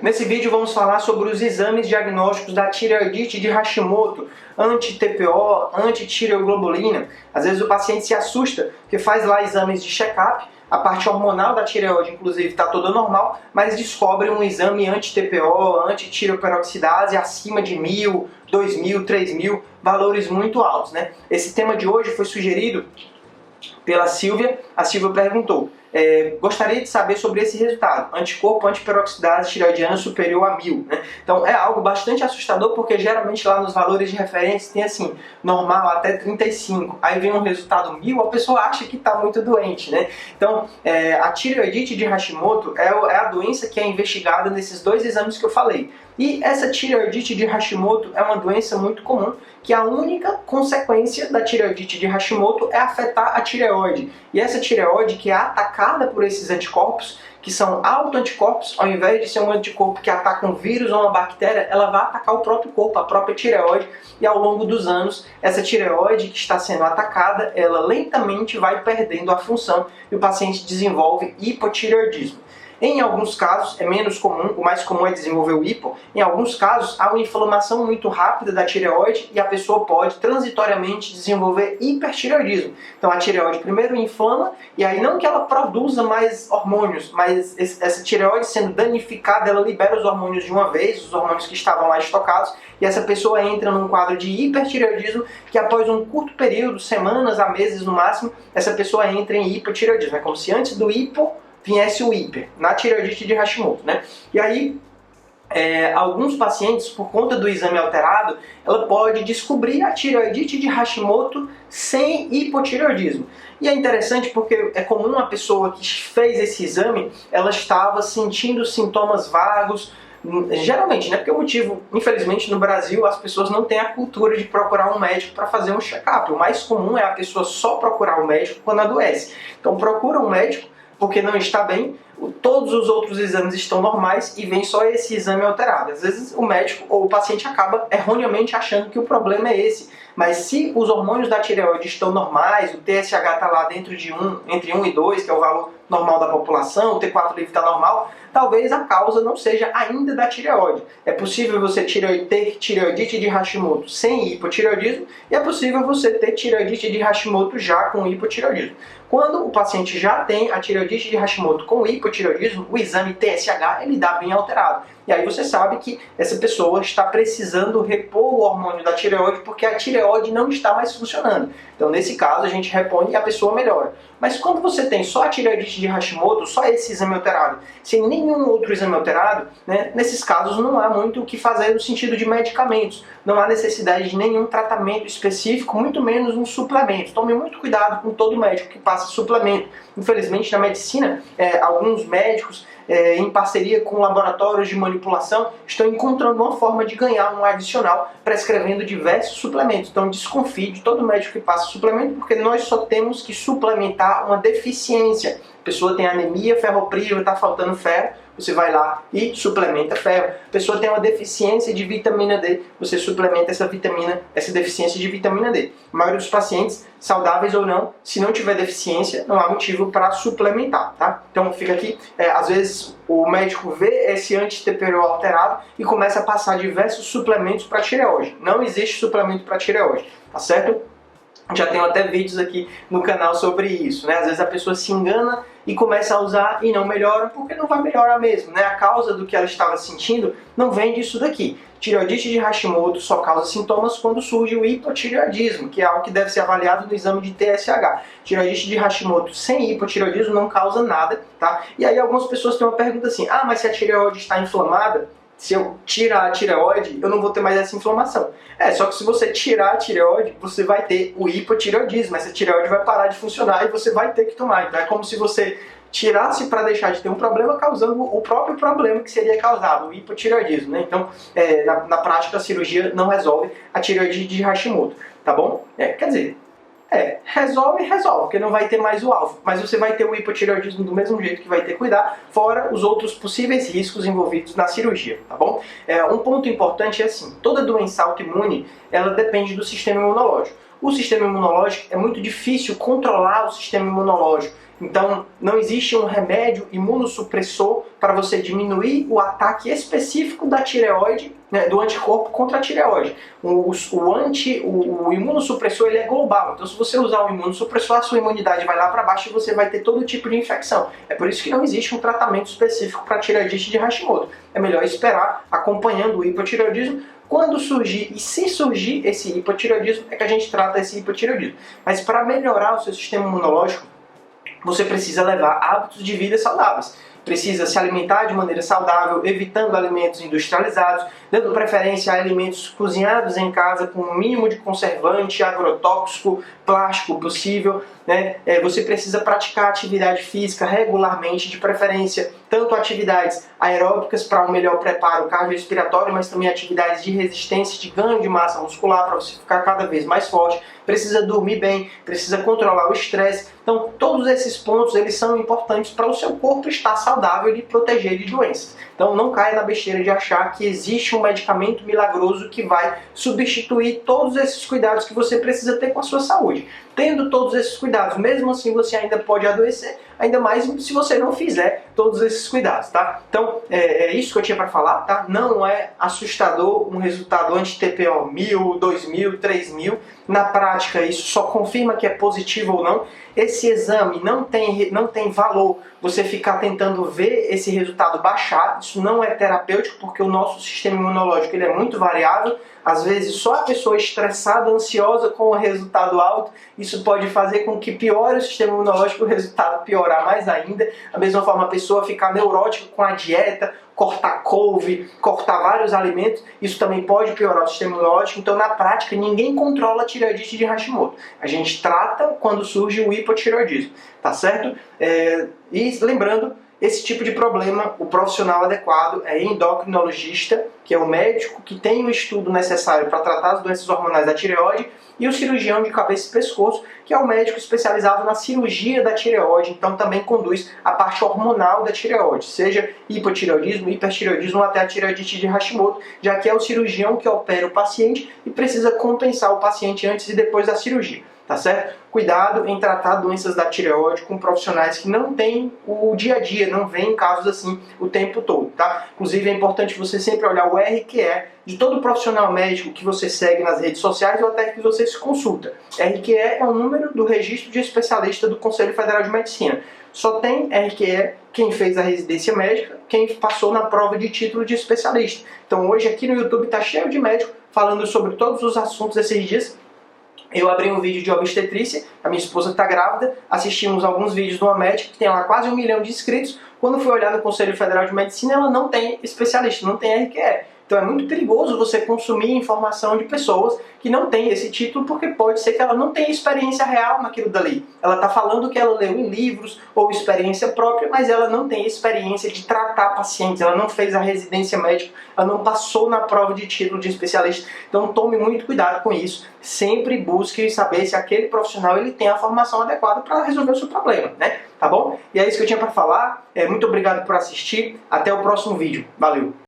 Nesse vídeo vamos falar sobre os exames diagnósticos da tireoidite de Hashimoto, anti-TPO, anti-tireoglobulina. Às vezes o paciente se assusta porque faz lá exames de check-up, a parte hormonal da tireoide inclusive está toda normal, mas descobre um exame anti-TPO, anti-tireoperoxidase acima de 1.000, 2.000, 3.000, valores muito altos, né? Esse tema de hoje foi sugerido pela Silvia. A Silvia perguntou: gostaria de saber sobre esse resultado, anticorpo antiperoxidase tireoidiana superior a 1.000, né? Então é algo bastante assustador, porque geralmente lá nos valores de referência tem assim, normal até 35, aí vem um resultado 1.000, a pessoa acha que está muito doente, né? Então a tireoidite de Hashimoto é a doença que é investigada nesses dois exames que eu falei. E essa tireoidite de Hashimoto é uma doença muito comum, que a única consequência da tireoidite de Hashimoto é afetar a tireoide. E essa tireoide que é atacada por esses anticorpos, que são autoanticorpos, ao invés de ser um anticorpo que ataca um vírus ou uma bactéria, ela vai atacar o próprio corpo, a própria tireoide, e ao longo dos anos, essa tireoide que está sendo atacada, ela lentamente vai perdendo a função e o paciente desenvolve hipotireoidismo. Em alguns casos é menos comum, o mais comum é desenvolver o hipo. Em alguns casos há uma inflamação muito rápida da tireoide e a pessoa pode transitoriamente desenvolver hipertireoidismo. Então a tireoide primeiro inflama e aí não que ela produza mais hormônios, mas essa tireoide sendo danificada, ela libera os hormônios de uma vez, os hormônios que estavam lá estocados, e essa pessoa entra num quadro de hipertireoidismo que após um curto período, semanas a meses no máximo, essa pessoa entra em hipotireoidismo. É como se antes do hipo viesse o hiper, na tireoidite de Hashimoto, né? E aí, alguns pacientes, por conta do exame alterado, ela pode descobrir a tireoidite de Hashimoto sem hipotireoidismo. E é interessante porque é comum a pessoa que fez esse exame, ela estava sentindo sintomas vagos, geralmente, né? Porque o motivo, infelizmente, no Brasil, as pessoas não têm a cultura de procurar um médico para fazer um check-up. O mais comum é a pessoa só procurar um médico quando adoece. Então procura um médico porque não está bem, todos os outros exames estão normais e vem só esse exame alterado. Às vezes o médico ou o paciente acaba erroneamente achando que o problema é esse. Mas se os hormônios da tireoide estão normais, o TSH está lá dentro de entre 1 e 2, que é o valor normal da população, o T4 livre está normal, talvez a causa não seja ainda da tireoide. É possível você ter tireoidite de Hashimoto sem hipotireoidismo e é possível você ter tireoidite de Hashimoto já com hipotireoidismo. Quando o paciente já tem a tireoidite de Hashimoto com hipotireoidismo, o exame TSH ele dá bem alterado. E aí você sabe que essa pessoa está precisando repor o hormônio da tireoide porque a tireoide não está mais funcionando. Então nesse caso a gente repõe e a pessoa melhora. Mas quando você tem só a tireoidite de Hashimoto, só esse exame alterado, sem nenhum outro exame alterado, né, nesses casos não há muito o que fazer no sentido de medicamentos. Não há necessidade de nenhum tratamento específico, muito menos um suplemento. Tome muito cuidado com todo médico que passa suplemento. Infelizmente na medicina, alguns médicos em parceria com laboratórios de manipulação, estão encontrando uma forma de ganhar um adicional prescrevendo diversos suplementos. Então desconfie de todo médico que passa suplemento, porque nós só temos que suplementar uma deficiência. A pessoa tem anemia ferropriva, está faltando ferro, você vai lá e suplementa ferro. A pessoa tem uma deficiência de vitamina D, você suplementa essa deficiência de vitamina D. A maioria dos pacientes, saudáveis ou não, se não tiver deficiência, não há motivo para suplementar, tá? Então fica aqui, às vezes o médico vê esse anti-TPO alterado e começa a passar diversos suplementos para tireoide. Não existe suplemento para tireoide, tá certo? Já tenho até vídeos aqui no canal sobre isso, né? Às vezes a pessoa se engana e começa a usar e não melhora, porque não vai melhorar mesmo, né? A causa do que ela estava sentindo não vem disso daqui. Tireoidite de Hashimoto só causa sintomas quando surge o hipotireoidismo, que é algo que deve ser avaliado no exame de TSH. Tireoidite de Hashimoto sem hipotireoidismo não causa nada, tá? E aí algumas pessoas têm uma pergunta assim: ah, mas se a tireoide está inflamada, se eu tirar a tireoide, eu não vou ter mais essa inflamação. Só que se você tirar a tireoide, você vai ter o hipotireoidismo. Essa tireoide vai parar de funcionar e você vai ter que tomar. Então é como se você tirasse para deixar de ter um problema, causando o próprio problema que seria causado, o hipotireoidismo, né? Então, na prática, a cirurgia não resolve a tireoide de Hashimoto, tá bom? Quer dizer, resolve, porque não vai ter mais o alvo. Mas você vai ter o hipotireoidismo do mesmo jeito que vai ter que cuidar, fora os outros possíveis riscos envolvidos na cirurgia, tá bom? Um ponto importante é assim, toda doença autoimune, ela depende do sistema imunológico. O sistema imunológico, é muito difícil controlar o sistema imunológico. Então, não existe um remédio imunossupressor para você diminuir o ataque específico da tireoide, né, do anticorpo contra a tireoide. O imunossupressor ele é global, então se você usar o imunossupressor, a sua imunidade vai lá para baixo e você vai ter todo tipo de infecção. É por isso que não existe um tratamento específico para tireoidite de Hashimoto. É melhor esperar, acompanhando o hipotireoidismo. Quando surgir, e se surgir esse hipotireoidismo, é que a gente trata esse hipotireoidismo. Mas para melhorar o seu sistema imunológico, você precisa levar hábitos de vida saudáveis. Precisa se alimentar de maneira saudável, evitando alimentos industrializados, dando preferência a alimentos cozinhados em casa com o mínimo de conservante, agrotóxico, plástico possível, né? Você precisa praticar atividade física regularmente, de preferência tanto atividades aeróbicas para um melhor preparo cardiorrespiratório, mas também atividades de resistência, de ganho de massa muscular para você ficar cada vez mais forte. Precisa dormir bem, precisa controlar o estresse. Então, todos esses pontos eles são importantes para o seu corpo estar saudável e lhe proteger de doenças. Então, não caia na besteira de achar que existe um medicamento milagroso que vai substituir todos esses cuidados que você precisa ter com a sua saúde. Tendo todos esses cuidados, mesmo assim você ainda pode adoecer, ainda mais se você não fizer todos esses cuidados, tá? Então, é isso que eu tinha para falar, tá? Não é assustador um resultado anti-TPO 1000, 2000, 3000. Na prática, isso só confirma que é positivo ou não. Esse exame não tem valor você ficar tentando ver esse resultado baixar. Isso não é terapêutico, porque o nosso sistema imunológico ele é muito variável. Às vezes, só a pessoa estressada, ansiosa com o resultado alto, isso pode fazer com que piore o sistema imunológico, o resultado piorar mais ainda. Da mesma forma, a pessoa ficar neurótica com a dieta, cortar couve, cortar vários alimentos, isso também pode piorar o sistema imunológico. Então, na prática, ninguém controla a tireoidite de Hashimoto. A gente trata quando surge o hipotireoidismo, tá certo? E lembrando, esse tipo de problema, o profissional adequado é endocrinologista, que é o médico que tem o estudo necessário para tratar as doenças hormonais da tireoide, e o cirurgião de cabeça e pescoço, que é o médico especializado na cirurgia da tireoide, então também conduz a parte hormonal da tireoide, seja hipotireoidismo, hipertireoidismo ou até a tireoidite de Hashimoto, já que é o cirurgião que opera o paciente e precisa compensar o paciente antes e depois da cirurgia. Tá certo? Cuidado em tratar doenças da tireoide com profissionais que não têm o dia a dia, não veem casos assim o tempo todo, tá? Inclusive é importante você sempre olhar o RQE de todo profissional médico que você segue nas redes sociais ou até que você se consulta. RQE é o número do registro de especialista do Conselho Federal de Medicina. Só tem RQE quem fez a residência médica, quem passou na prova de título de especialista. Então hoje aqui no YouTube tá cheio de médico falando sobre todos os assuntos esses dias. Eu abri um vídeo de obstetrícia, a minha esposa está grávida, assistimos alguns vídeos de uma médica que tem lá quase 1 milhão de inscritos. Quando fui olhar no Conselho Federal de Medicina, ela não tem especialista, não tem RQE. Então é muito perigoso você consumir informação de pessoas que não têm esse título, porque pode ser que ela não tenha experiência real naquilo dali. Ela está falando que ela leu em livros ou experiência própria, mas ela não tem experiência de tratar pacientes, ela não fez a residência médica, ela não passou na prova de título de especialista. Então tome muito cuidado com isso. Sempre busque saber se aquele profissional ele tem a formação adequada para resolver o seu problema, né? Tá bom? E é isso que eu tinha para falar. Muito obrigado por assistir. Até o próximo vídeo. Valeu!